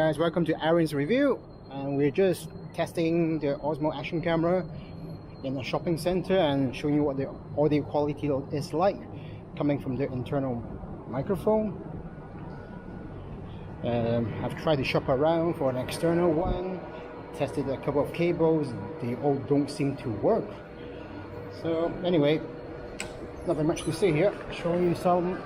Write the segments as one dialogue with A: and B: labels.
A: guys, welcome to Aaron's review, and we're just testing the Osmo Action camera in a shopping center and showing you what the audio quality is like coming from the internal microphone. I've tried to shop around for an external one, tested a couple of cables, they all don't seem to work. So anyway, not very much to say here, showing you some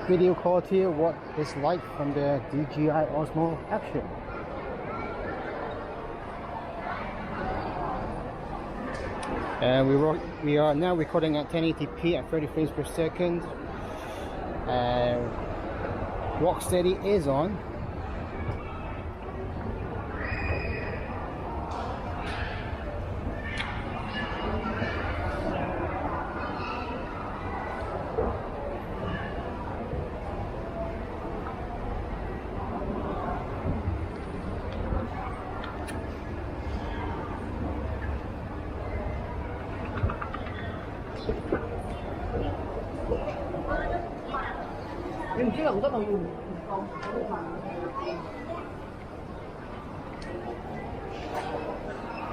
A: video quality of what it's like from the DJI Osmo Action. And we are now recording at 1080p at 30 frames per second. Rocksteady is on.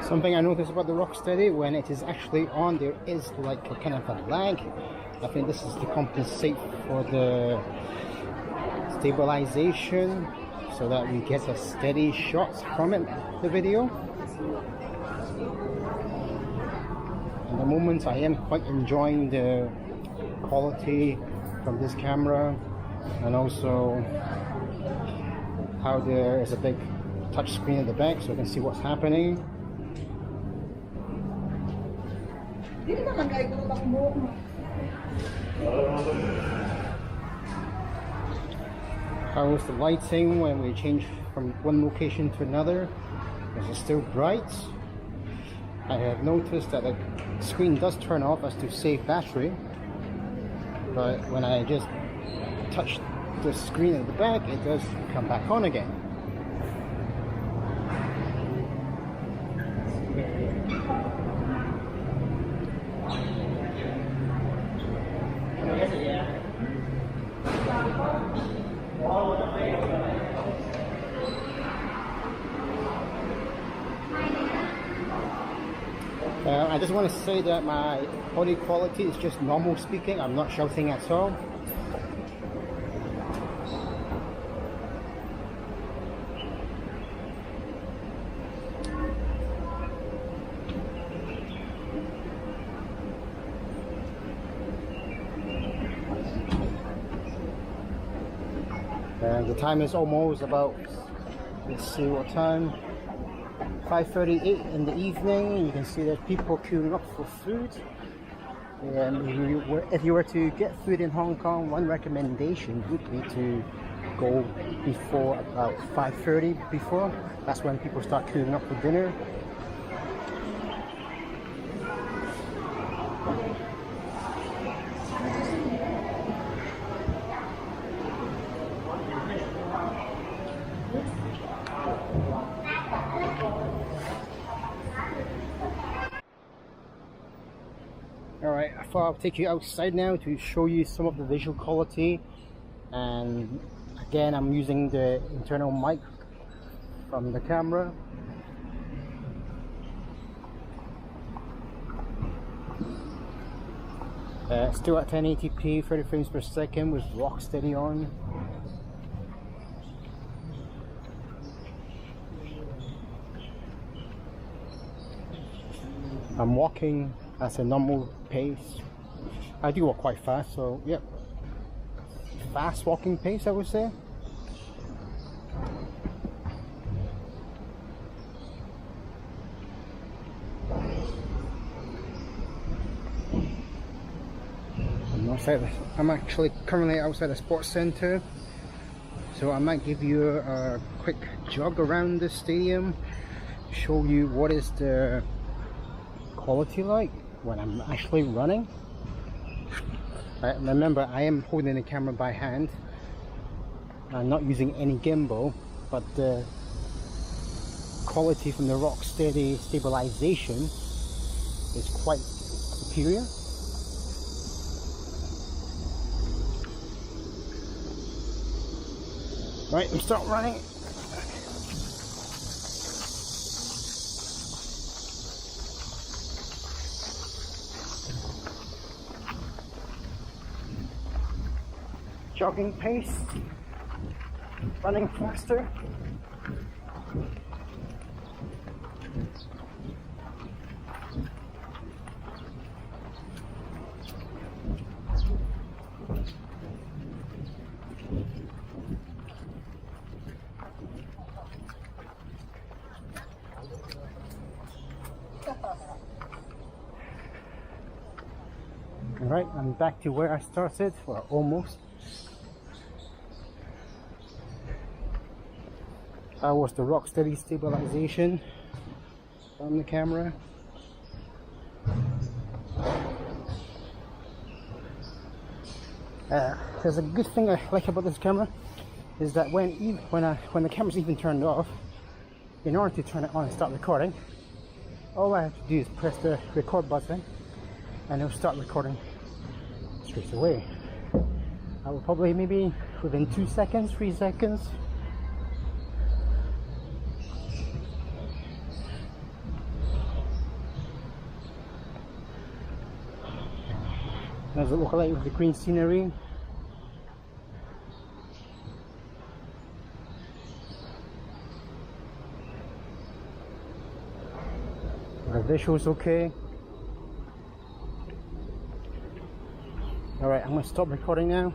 A: Something I noticed about the Rocksteady, when it is actually on, there is like a kind of a lag. I think this is to compensate for the stabilization so that we get a steady shots from it, the video. At the moment I am quite enjoying the quality from this camera, and also how there is a big touch screen at the back so you can see what's happening. How is the lighting when we change from one location to another? Is it still bright? I have noticed that the screen does turn off as to save battery, but when I just touch the screen at the back, it does come back on again. I just want to say that my audio quality is just normal speaking. I'm not shouting at all. And the time is almost about, let's see what time, 5:38 in the evening. You can see there's people queuing up for food. And if you were to get food in Hong Kong, one recommendation would be to go before about 5:30 before. That's when people start queuing up for dinner. Alright, I thought I'll take you outside now to show you some of the visual quality, and again I'm using the internal mic from the camera. Still at 1080p 30 frames per second with Rocksteady on. I'm walking at a normal pace. I do walk quite fast, so yep, fast walking pace I would say. I'm actually currently outside a sports center, so I might give you a quick jog around the stadium, show you what is the quality like when I'm actually running. Remember, I am holding the camera by hand. I'm not using any gimbal, but the quality from the Rocksteady stabilization is quite superior. Right, we start running. Jogging pace, running faster. Alright, I'm back to where I started, or almost. That was the rock steady stabilization on the camera. There's a good thing I like about this camera is that when the camera's even turned off, in order to turn it on and start recording, all I have to do is press the record button and it'll start recording straight away. I will probably maybe within 2 seconds, 3 seconds. There's a look like with the green scenery. The visual's okay. Alright, I'm going to stop recording now.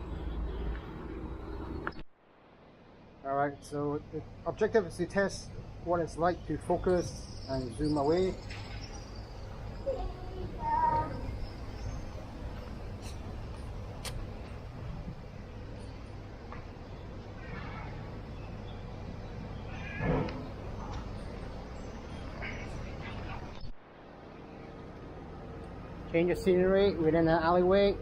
A: Alright, so the objective is to test what it's like to focus and zoom away. Change the scenery within an alleyway.